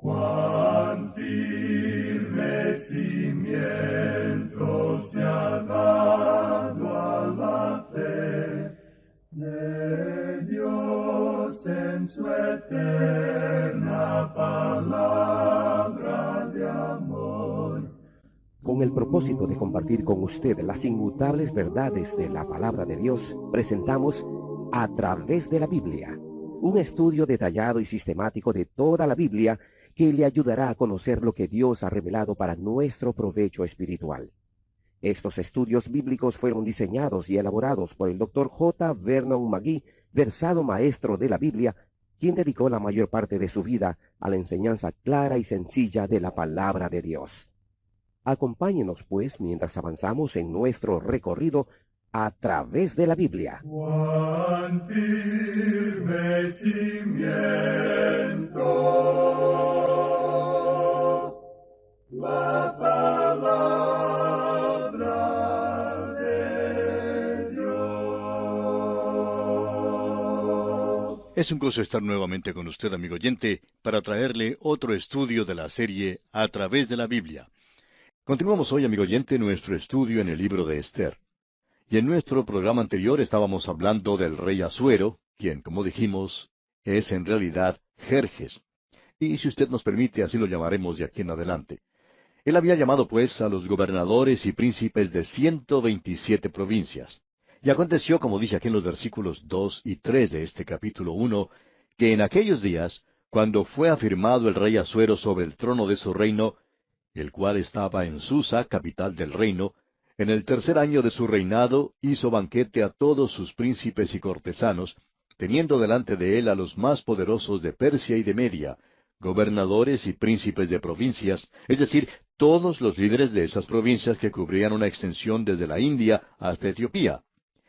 Cuán firme cimiento se ha dado a la fe de Dios en su eterna palabra de amor. Con el propósito de compartir con usted las inmutables verdades de la palabra de Dios, presentamos A través de la Biblia, un estudio detallado y sistemático de toda la Biblia que le ayudará a conocer lo que Dios ha revelado para nuestro provecho espiritual. Estos estudios bíblicos fueron diseñados y elaborados por el Dr. J. Vernon McGee, versado maestro de la Biblia, quien dedicó la mayor parte de su vida a la enseñanza clara y sencilla de la palabra de Dios. Acompáñenos, pues, mientras avanzamos en nuestro recorrido a través de la Biblia. Cuán firme cimiento la palabra de Dios. Es un gozo estar nuevamente con usted, amigo oyente, para traerle otro estudio de la serie A través de la Biblia. Continuamos hoy, amigo oyente, nuestro estudio en el libro de Esther. Y en nuestro programa anterior estábamos hablando del rey Asuero, quien, como dijimos, es en realidad Jerjes. Y si usted nos permite, así lo llamaremos de aquí en adelante. Él había llamado, pues, a los gobernadores y príncipes de 127 provincias. Y aconteció, como dice aquí en los versículos 2 y 3 de este capítulo 1, que en aquellos días, cuando fue afirmado el rey Asuero sobre el trono de su reino, el cual estaba en Susa, capital del reino, en el tercer año de su reinado hizo banquete a todos sus príncipes y cortesanos, teniendo delante de él a los más poderosos de Persia y de Media, gobernadores y príncipes de provincias, es decir, todos los líderes de esas provincias que cubrían una extensión desde la India hasta Etiopía.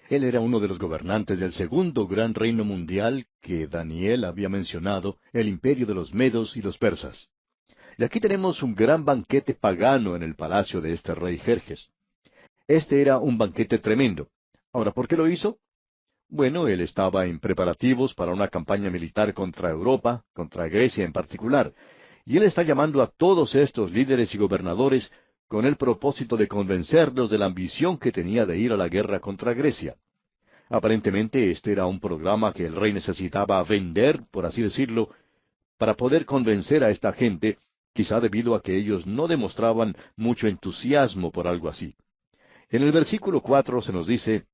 Él era uno de los gobernantes del segundo gran reino mundial que Daniel había mencionado, el imperio de los medos y los persas. Y aquí tenemos un gran banquete pagano en el palacio de este rey Jerjes. Este era un banquete tremendo. Ahora, ¿por qué lo hizo? Bueno, él estaba en preparativos para una campaña militar contra Europa, contra Grecia en particular, y él está llamando a todos estos líderes y gobernadores con el propósito de convencerlos de la ambición que tenía de ir a la guerra contra Grecia. Aparentemente este era un programa que el rey necesitaba vender, por así decirlo, para poder convencer a esta gente, quizá debido a que ellos no demostraban mucho entusiasmo por algo así. En el versículo 4 se nos dice,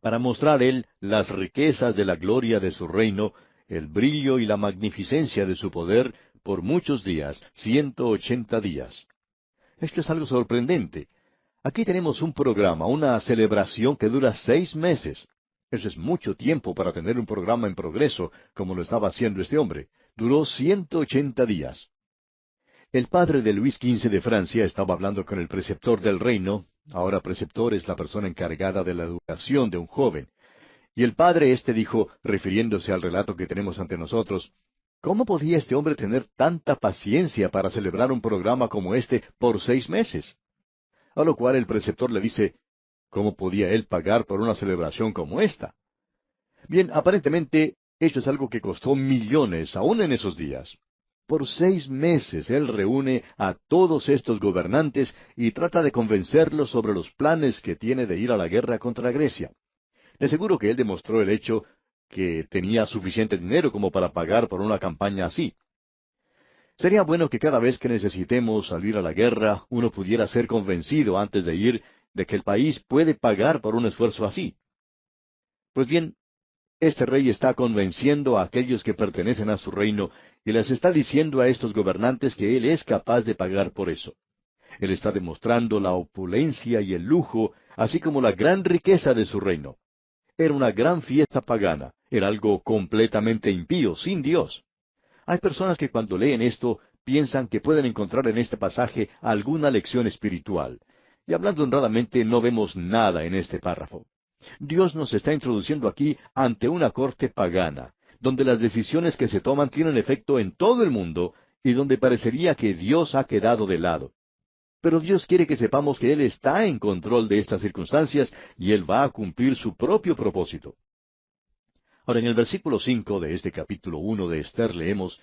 para mostrar él las riquezas de la gloria de su reino, el brillo y la magnificencia de su poder, por muchos días, 180 días. Esto es algo sorprendente. Aquí tenemos un programa, una celebración que dura 6 meses. Eso es mucho tiempo para tener un programa en progreso, como lo estaba haciendo este hombre. Duró 180 días. El padre de Luis XV de Francia estaba hablando con el preceptor del reino. Ahora preceptor es la persona encargada de la educación de un joven. Y el padre dijo, refiriéndose al relato que tenemos ante nosotros, ¿cómo podía este hombre tener tanta paciencia para celebrar un programa como este por 6 meses? A lo cual el preceptor le dice, ¿cómo podía él pagar por una celebración como esta? Bien, aparentemente, esto es algo que costó millones, aún en esos días. Por 6 meses él reúne a todos estos gobernantes y trata de convencerlos sobre los planes que tiene de ir a la guerra contra Grecia. De seguro que él demostró el hecho que tenía suficiente dinero como para pagar por una campaña así. Sería bueno que cada vez que necesitemos salir a la guerra, uno pudiera ser convencido antes de ir de que el país puede pagar por un esfuerzo así. Pues bien, este rey está convenciendo a aquellos que pertenecen a su reino y les está diciendo a estos gobernantes que él es capaz de pagar por eso. Él está demostrando la opulencia y el lujo, así como la gran riqueza de su reino. Era una gran fiesta pagana, era algo completamente impío, sin Dios. Hay personas que cuando leen esto piensan que pueden encontrar en este pasaje alguna lección espiritual. Y hablando honradamente, no vemos nada en este párrafo. Dios nos está introduciendo aquí ante una corte pagana, donde las decisiones que se toman tienen efecto en todo el mundo y donde parecería que Dios ha quedado de lado. Pero Dios quiere que sepamos que Él está en control de estas circunstancias y Él va a cumplir su propio propósito. Ahora, en el versículo 5 de este capítulo 1 de Esther leemos,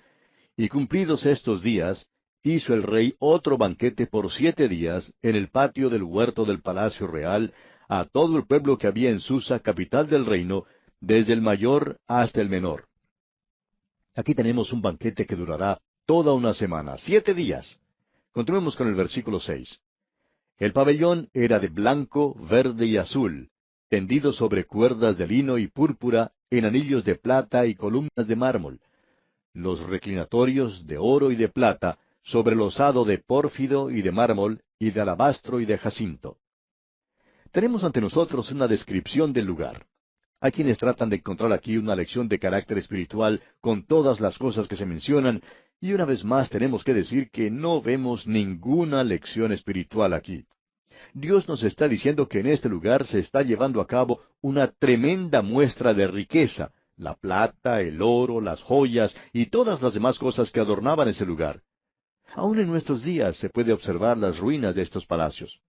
Y cumplidos estos días, hizo el rey otro banquete por 7 días en el patio del huerto del palacio real a todo el pueblo que había en Susa, capital del reino, desde el mayor hasta el menor. Aquí tenemos un banquete que durará toda una semana, 7 días. Continuemos con el versículo 6. El pabellón era de blanco, verde y azul, tendido sobre cuerdas de lino y púrpura, en anillos de plata y columnas de mármol. Los reclinatorios de oro y de plata, sobre losado de pórfido y de mármol, y de alabastro y de jacinto. Tenemos ante nosotros una descripción del lugar. Hay quienes tratan de encontrar aquí una lección de carácter espiritual con todas las cosas que se mencionan, y una vez más tenemos que decir que no vemos ninguna lección espiritual aquí. Dios nos está diciendo que en este lugar se está llevando a cabo una tremenda muestra de riqueza, la plata, el oro, las joyas y todas las demás cosas que adornaban ese lugar. Aún en nuestros días se puede observar las ruinas de estos palacios.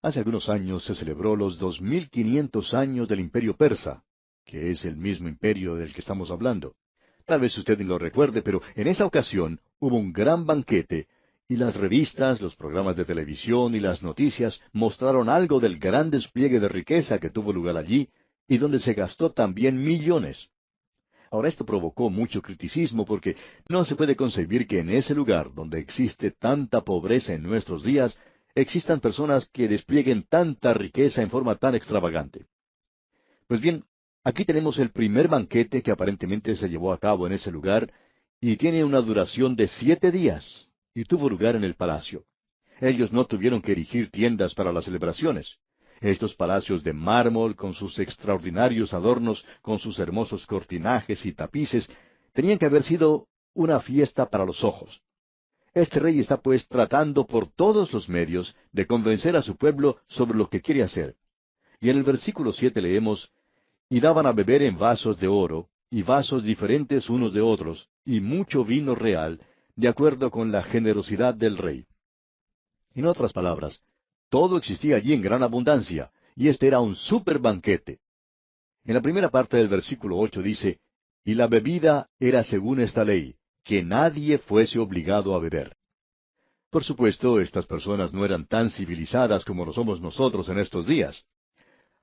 Hace algunos años se celebró los 2500 años del Imperio Persa, que es el mismo imperio del que estamos hablando. Tal vez usted ni lo recuerde, pero en esa ocasión hubo un gran banquete, y las revistas, los programas de televisión y las noticias mostraron algo del gran despliegue de riqueza que tuvo lugar allí, y donde se gastó también millones. Ahora esto provocó mucho criticismo porque no se puede concebir que en ese lugar donde existe tanta pobreza en nuestros días, existan personas que desplieguen tanta riqueza en forma tan extravagante. Pues bien, aquí tenemos el primer banquete que aparentemente se llevó a cabo en ese lugar, y tiene una duración de 7 días, y tuvo lugar en el palacio. Ellos no tuvieron que erigir tiendas para las celebraciones. Estos palacios de mármol, con sus extraordinarios adornos, con sus hermosos cortinajes y tapices, tenían que haber sido una fiesta para los ojos. Este rey está pues tratando por todos los medios de convencer a su pueblo sobre lo que quiere hacer. Y en el versículo 7 leemos, y daban a beber en vasos de oro, y vasos diferentes unos de otros, y mucho vino real, de acuerdo con la generosidad del rey. En otras palabras, todo existía allí en gran abundancia, y este era un super banquete. En la primera parte del versículo 8 dice, y la bebida era según esta ley, que nadie fuese obligado a beber. Por supuesto, estas personas no eran tan civilizadas como lo somos nosotros en estos días.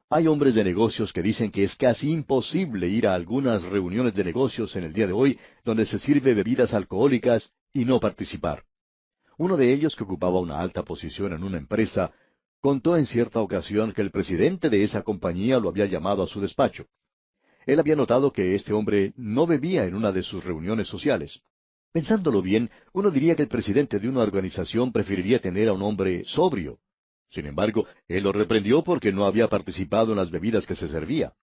Hay hombres de negocios que dicen que es casi imposible ir a algunas reuniones de negocios en el día de hoy donde se sirve bebidas alcohólicas y no participar. Uno de ellos, que ocupaba una alta posición en una empresa, contó en cierta ocasión que el presidente de esa compañía lo había llamado a su despacho. Él había notado que este hombre no bebía en una de sus reuniones sociales. Pensándolo bien, uno diría que el presidente de una organización preferiría tener a un hombre sobrio. Sin embargo, él lo reprendió porque no había participado en las bebidas que se servía.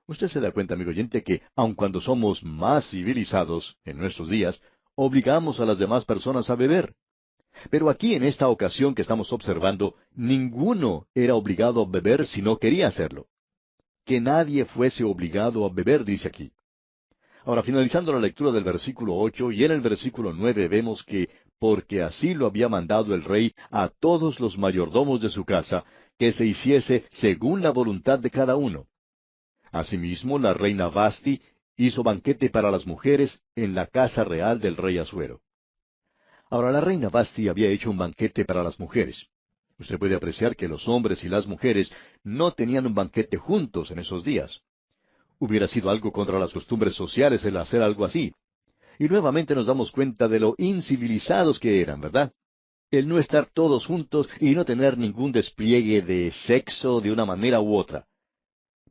Usted se da cuenta, amigo oyente, que aun cuando somos más civilizados en nuestros días, obligamos a las demás personas a beber. Pero aquí, en esta ocasión que estamos observando, ninguno era obligado a beber si no quería hacerlo. Que nadie fuese obligado a beber, dice aquí. Ahora, finalizando la lectura del versículo 8, y en el versículo 9 vemos que, porque así lo había mandado el rey a todos los mayordomos de su casa, que se hiciese según la voluntad de cada uno. Asimismo, la reina Vasti hizo banquete para las mujeres en la casa real del rey Asuero. Ahora, la reina Vasti había hecho un banquete para las mujeres. Usted puede apreciar que los hombres y las mujeres no tenían un banquete juntos en esos días. Hubiera sido algo contra las costumbres sociales el hacer algo así. Y nuevamente nos damos cuenta de lo incivilizados que eran, ¿verdad? El no estar todos juntos y no tener ningún despliegue de sexo de una manera u otra.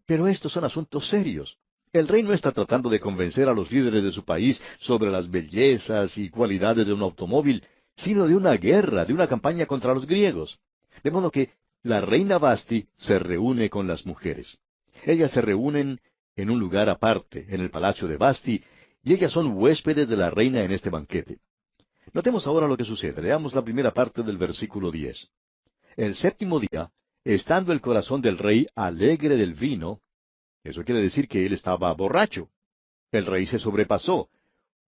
Pero estos son asuntos serios. El rey no está tratando de convencer a los líderes de su país sobre las bellezas y cualidades de un automóvil, sino de una guerra, de una campaña contra los griegos. De modo que la reina Vasti se reúne con las mujeres. Ellas se reúnen en un lugar aparte, en el palacio de Vasti, y ellas son huéspedes de la reina en este banquete. Notemos ahora lo que sucede. Leamos la primera parte del versículo 10. El séptimo día, estando el corazón del rey alegre del vino, eso quiere decir que él estaba borracho. El rey se sobrepasó.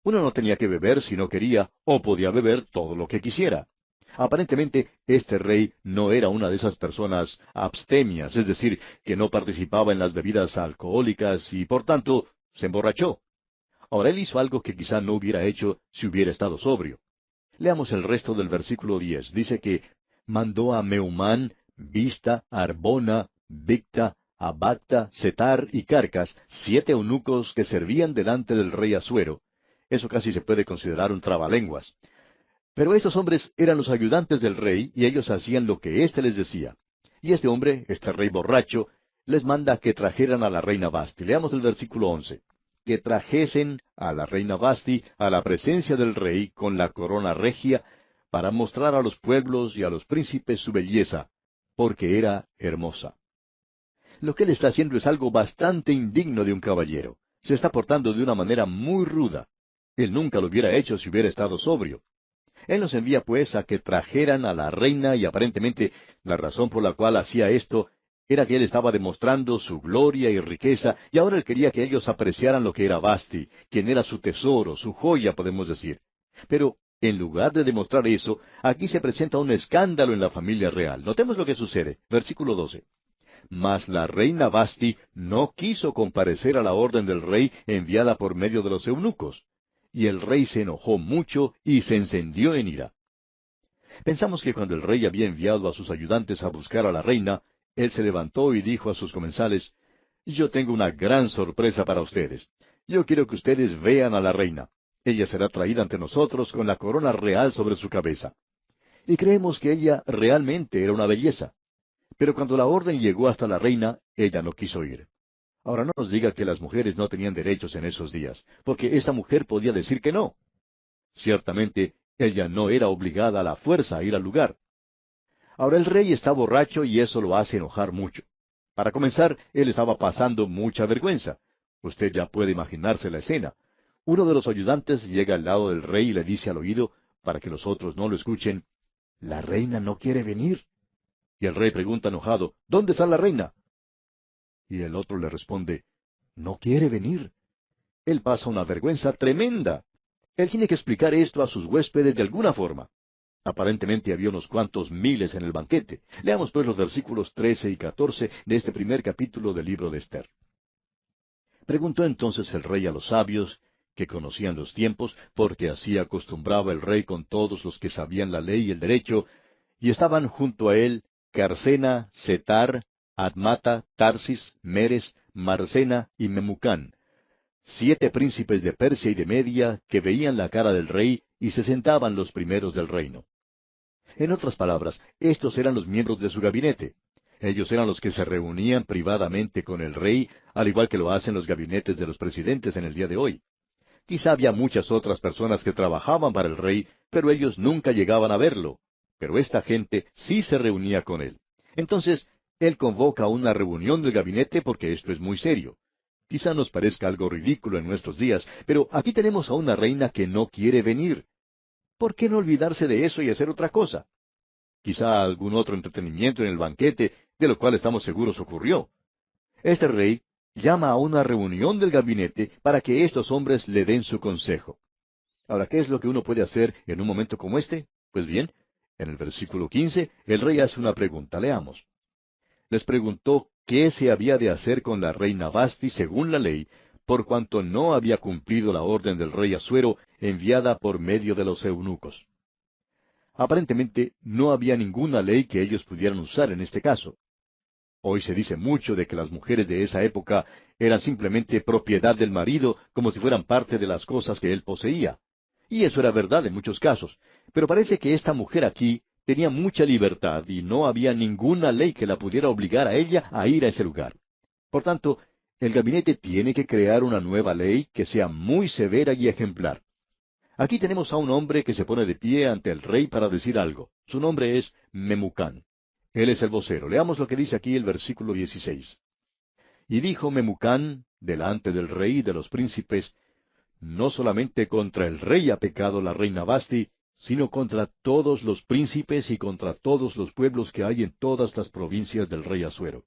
Uno no tenía que beber si no quería, o podía beber todo lo que quisiera. Aparentemente, este rey no era una de esas personas abstemias, es decir, que no participaba en las bebidas alcohólicas y, por tanto, se emborrachó. Ahora él hizo algo que quizá no hubiera hecho si hubiera estado sobrio. Leamos el resto del versículo 10. Dice que mandó a Meumán, Bista, Arbona, Bicta, Abacta, Setar y Carcas, 7 eunucos que servían delante del rey Asuero. Eso casi se puede considerar un trabalenguas. Pero estos hombres eran los ayudantes del rey y ellos hacían lo que éste les decía. Y este hombre, este rey borracho, les manda que trajeran a la reina Vasti. Leamos el versículo 11. Que trajesen a la reina Vasti a la presencia del rey con la corona regia, para mostrar a los pueblos y a los príncipes su belleza, porque era hermosa. Lo que él está haciendo es algo bastante indigno de un caballero. Se está portando de una manera muy ruda. Él nunca lo hubiera hecho si hubiera estado sobrio. Él nos envía pues a que trajeran a la reina y aparentemente la razón por la cual hacía esto era que él estaba demostrando su gloria y riqueza, y ahora él quería que ellos apreciaran lo que era Vasti, quien era su tesoro, su joya, podemos decir. Pero, en lugar de demostrar eso, aquí se presenta un escándalo en la familia real. Notemos lo que sucede. Versículo 12. Mas la reina Vasti no quiso comparecer a la orden del rey enviada por medio de los eunucos. Y el rey se enojó mucho y se encendió en ira. Pensamos que cuando el rey había enviado a sus ayudantes a buscar a la reina, él se levantó y dijo a sus comensales, yo tengo una gran sorpresa para ustedes. Yo quiero que ustedes vean a la reina. Ella será traída ante nosotros con la corona real sobre su cabeza. Y creemos que ella realmente era una belleza. Pero cuando la orden llegó hasta la reina, ella no quiso ir. Ahora no nos diga que las mujeres no tenían derechos en esos días, porque esta mujer podía decir que no. Ciertamente, ella no era obligada a la fuerza a ir al lugar. Ahora el rey está borracho y eso lo hace enojar mucho. Para comenzar, él estaba pasando mucha vergüenza. Usted ya puede imaginarse la escena. Uno de los ayudantes llega al lado del rey y le dice al oído, para que los otros no lo escuchen, «La reina no quiere venir». Y el rey pregunta enojado, «¿Dónde está la reina?» Y el otro le responde, «No quiere venir». Él pasa una vergüenza tremenda. Él tiene que explicar esto a sus huéspedes de alguna forma. Aparentemente había unos cuantos miles en el banquete. Leamos pues los versículos 13 y 14 de este primer capítulo del libro de Ester. Preguntó entonces el rey a los sabios, que conocían los tiempos, porque así acostumbraba el rey con todos los que sabían la ley y el derecho, y estaban junto a él Carcena, Setar, Admata, Tarsis, Meres, Marsena y Memucán, 7 príncipes de Persia y de Media, que veían la cara del rey y se sentaban los primeros del reino. En otras palabras, estos eran los miembros de su gabinete. Ellos eran los que se reunían privadamente con el rey, al igual que lo hacen los gabinetes de los presidentes en el día de hoy. Quizá había muchas otras personas que trabajaban para el rey, pero ellos nunca llegaban a verlo. Pero esta gente sí se reunía con él. Entonces, él convoca una reunión del gabinete porque esto es muy serio. Quizá nos parezca algo ridículo en nuestros días, pero aquí tenemos a una reina que no quiere venir. ¿Por qué no olvidarse de eso y hacer otra cosa? Quizá algún otro entretenimiento en el banquete, de lo cual estamos seguros ocurrió. Este rey llama a una reunión del gabinete para que estos hombres le den su consejo. Ahora, ¿qué es lo que uno puede hacer en un momento como este? Pues bien, en el versículo 15, el rey hace una pregunta. Leamos. Les preguntó qué se había de hacer con la reina Vasti según la ley, por cuanto no había cumplido la orden del rey Asuero enviada por medio de los eunucos. Aparentemente no había ninguna ley que ellos pudieran usar en este caso. Hoy se dice mucho de que las mujeres de esa época eran simplemente propiedad del marido, como si fueran parte de las cosas que él poseía. Y eso era verdad en muchos casos. Pero parece que esta mujer aquí tenía mucha libertad y no había ninguna ley que la pudiera obligar a ella a ir a ese lugar. Por tanto, el gabinete tiene que crear una nueva ley que sea muy severa y ejemplar. Aquí tenemos a un hombre que se pone de pie ante el rey para decir algo. Su nombre es Memucán. Él es el vocero. Leamos lo que dice aquí el versículo 16. Y dijo Memucán, delante del rey y de los príncipes, no solamente contra el rey ha pecado la reina Vasti, sino contra todos los príncipes y contra todos los pueblos que hay en todas las provincias del rey Asuero.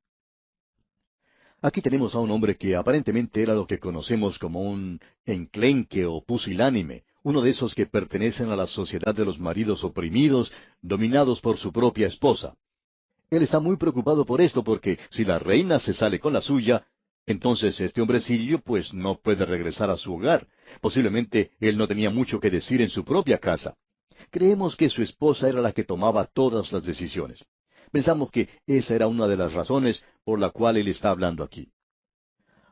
Aquí tenemos a un hombre que aparentemente era lo que conocemos como un enclenque o pusilánime, uno de esos que pertenecen a la sociedad de los maridos oprimidos, dominados por su propia esposa. Él está muy preocupado por esto porque si la reina se sale con la suya, Entonces este hombrecillo pues no puede regresar a su hogar. Posiblemente él no tenía mucho que decir en su propia casa. Creemos que su esposa era la que tomaba todas las decisiones. Pensamos que esa era una de las razones por la cual él está hablando aquí.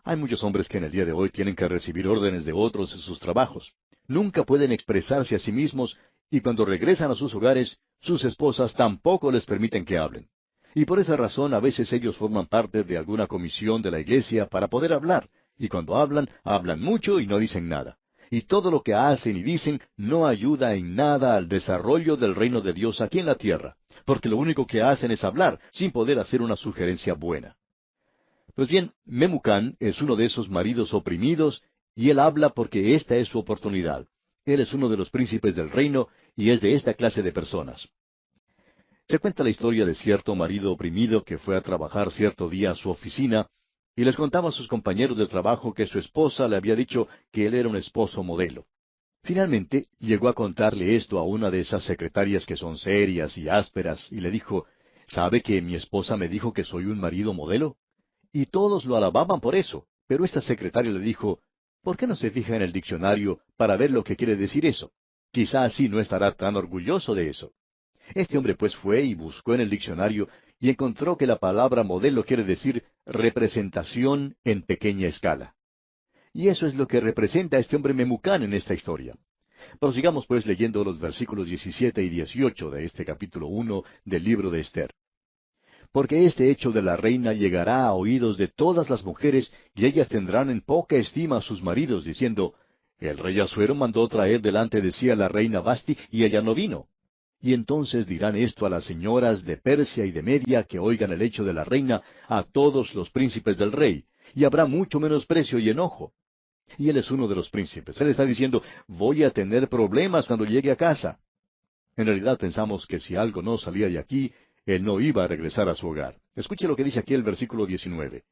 Hay muchos hombres que en el día de hoy tienen que recibir órdenes de otros en sus trabajos. Nunca pueden expresarse a sí mismos y cuando regresan a sus hogares, sus esposas tampoco les permiten que hablen. Y por esa razón a veces ellos forman parte de alguna comisión de la iglesia para poder hablar, y cuando hablan, hablan mucho y no dicen nada. Y todo lo que hacen y dicen no ayuda en nada al desarrollo del reino de Dios aquí en la tierra, porque lo único que hacen es hablar, sin poder hacer una sugerencia buena. Pues bien, Memucán es uno de esos maridos oprimidos, y él habla porque esta es su oportunidad. Él es uno de los príncipes del reino, y es de esta clase de personas. Se cuenta la historia de cierto marido oprimido que fue a trabajar cierto día a su oficina, y les contaba a sus compañeros de trabajo que su esposa le había dicho que él era un esposo modelo. Finalmente, llegó a contarle esto a una de esas secretarias que son serias y ásperas, y le dijo, ¿sabe que mi esposa me dijo que soy un marido modelo? Y todos lo alababan por eso, pero esta secretaria le dijo, ¿por qué no se fija en el diccionario para ver lo que quiere decir eso? Quizá así no estará tan orgulloso de eso. Este hombre pues fue y buscó en el diccionario y encontró que la palabra modelo quiere decir representación en pequeña escala. Y eso es lo que representa a este hombre Memucán en esta historia. Prosigamos pues leyendo los versículos 17 y 18 de este capítulo 1 del libro de Esther. Porque este hecho de la reina llegará a oídos de todas las mujeres, y ellas tendrán en poca estima a sus maridos, diciendo, el rey Asuero mandó traer delante de sí a la reina Vasti, y ella no vino. Y entonces dirán esto a las señoras de Persia y de Media que oigan el hecho de la reina, a todos los príncipes del rey, y habrá mucho menosprecio y enojo. Y él es uno de los príncipes. Él está diciendo, voy a tener problemas cuando llegue a casa. En realidad pensamos que si algo no salía de aquí, él no iba a regresar a su hogar. Escuche lo que dice aquí el versículo 19.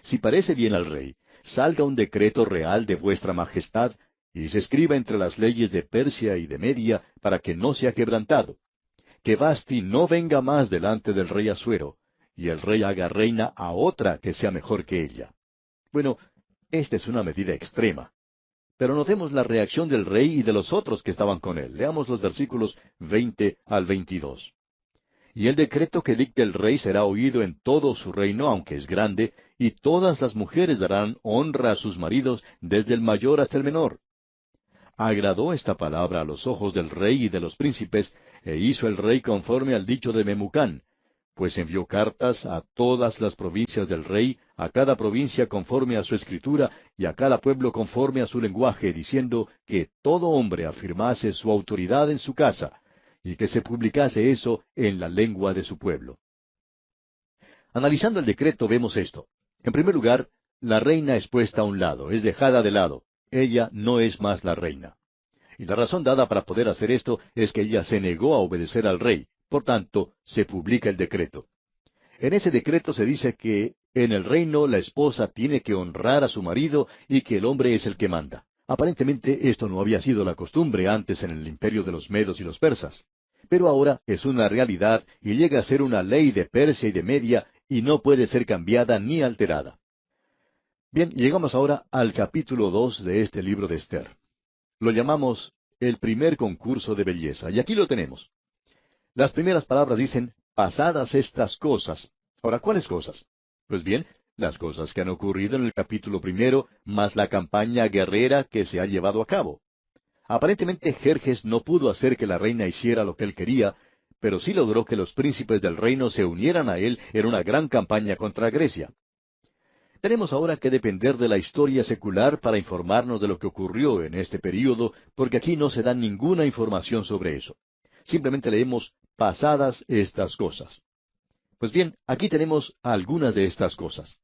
Si parece bien al rey, salga un decreto real de vuestra majestad, y se escriba entre las leyes de Persia y de Media, para que no sea quebrantado. Que Vasti no venga más delante del rey Asuero, y el rey haga reina a otra que sea mejor que ella. Bueno, esta es una medida extrema. Pero notemos la reacción del rey y de los otros que estaban con él. Leamos los versículos 20 al 22. Y el decreto que dicte el rey será oído en todo su reino, aunque es grande, y todas las mujeres darán honra a sus maridos, desde el mayor hasta el menor. Agradó esta palabra a los ojos del rey y de los príncipes, e hizo el rey conforme al dicho de Memucán, pues envió cartas a todas las provincias del rey, a cada provincia conforme a su escritura, y a cada pueblo conforme a su lenguaje, diciendo que todo hombre afirmase su autoridad en su casa, y que se publicase eso en la lengua de su pueblo. Analizando el decreto vemos esto. En primer lugar, la reina es puesta a un lado, es dejada de lado. Ella no es más la reina. Y la razón dada para poder hacer esto es que ella se negó a obedecer al rey. Por tanto, se publica el decreto. En ese decreto se dice que en el reino la esposa tiene que honrar a su marido y que el hombre es el que manda. Aparentemente esto no había sido la costumbre antes en el imperio de los medos y los persas. Pero ahora es una realidad y llega a ser una ley de Persia y de Media y no puede ser cambiada ni alterada. Bien, llegamos ahora al capítulo 2 de este libro de Esther. Lo llamamos el primer concurso de belleza, y aquí lo tenemos. Las primeras palabras dicen, pasadas estas cosas. Ahora, ¿cuáles cosas? Pues bien, las cosas que han ocurrido en el capítulo 1, más la campaña guerrera que se ha llevado a cabo. Aparentemente Jerjes no pudo hacer que la reina hiciera lo que él quería, pero sí logró que los príncipes del reino se unieran a él en una gran campaña contra Grecia. Tenemos ahora que depender de la historia secular para informarnos de lo que ocurrió en este período, porque aquí no se da ninguna información sobre eso. Simplemente leemos, pasadas estas cosas. Pues bien, aquí tenemos algunas de estas cosas.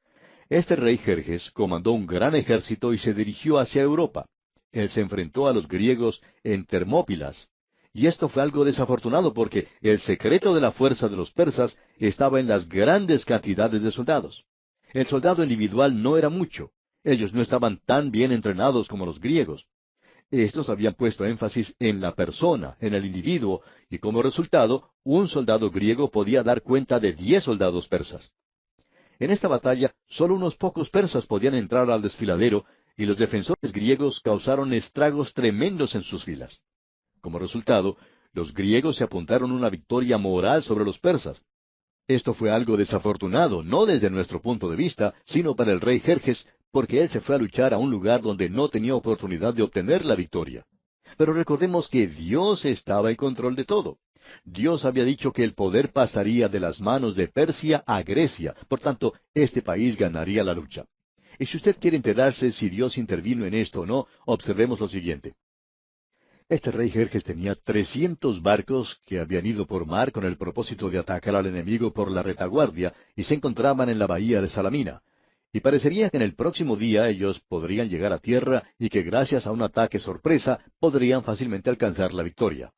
Este rey Jerjes comandó un gran ejército y se dirigió hacia Europa. Él se enfrentó a los griegos en Termópilas. Y esto fue algo desafortunado porque el secreto de la fuerza de los persas estaba en las grandes cantidades de soldados. El soldado individual no era mucho. Ellos no estaban tan bien entrenados como los griegos. Estos habían puesto énfasis en la persona, en el individuo, y como resultado, un soldado griego podía dar cuenta de 10 soldados persas. En esta batalla, solo unos pocos persas podían entrar al desfiladero, y los defensores griegos causaron estragos tremendos en sus filas. Como resultado, los griegos se apuntaron una victoria moral sobre los persas. Esto fue algo desafortunado, no desde nuestro punto de vista, sino para el rey Jerjes, porque él se fue a luchar a un lugar donde no tenía oportunidad de obtener la victoria. Pero recordemos que Dios estaba en control de todo. Dios había dicho que el poder pasaría de las manos de Persia a Grecia, por tanto, este país ganaría la lucha. Y si usted quiere enterarse si Dios intervino en esto o no, observemos lo siguiente. Este rey Jerjes tenía 300 barcos que habían ido por mar con el propósito de atacar al enemigo por la retaguardia y se encontraban en la bahía de Salamina. Y parecería que en el próximo día ellos podrían llegar a tierra y que gracias a un ataque sorpresa podrían fácilmente alcanzar la victoria.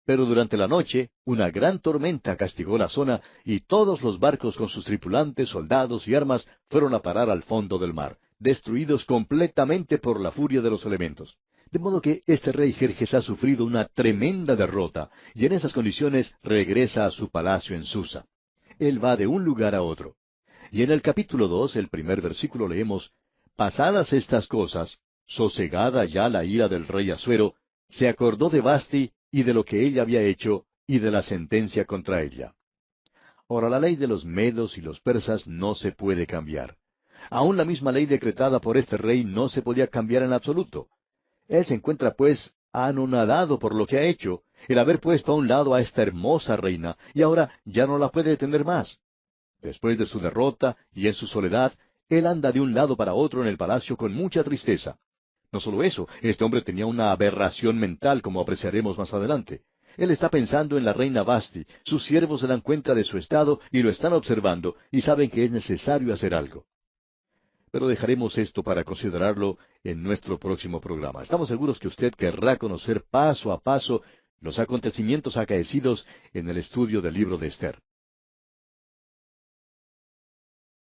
Pero durante la noche una gran tormenta castigó la zona y todos los barcos con sus tripulantes, soldados y armas fueron a parar al fondo del mar, destruidos completamente por la furia de los elementos. De modo que este rey Jerjes ha sufrido una tremenda derrota, y en esas condiciones regresa a su palacio en Susa. Él va de un lugar a otro. Y en el capítulo 2, el primer versículo leemos, Pasadas estas cosas, sosegada ya la ira del rey Asuero, se acordó de Vasti y de lo que ella había hecho, y de la sentencia contra ella. Ahora, la ley de los medos y los persas no se puede cambiar. Aún la misma ley decretada por este rey no se podía cambiar en absoluto. Él se encuentra, pues, anonadado por lo que ha hecho, el haber puesto a un lado a esta hermosa reina, y ahora ya no la puede detener más. Después de su derrota y en su soledad, él anda de un lado para otro en el palacio con mucha tristeza. No solo eso, este hombre tenía una aberración mental, como apreciaremos más adelante. Él está pensando en la reina Vasti, sus siervos se dan cuenta de su estado y lo están observando, y saben que es necesario hacer algo. Pero dejaremos esto para considerarlo en nuestro próximo programa. Estamos seguros que usted querrá conocer paso a paso los acontecimientos acaecidos en el estudio del libro de Esther.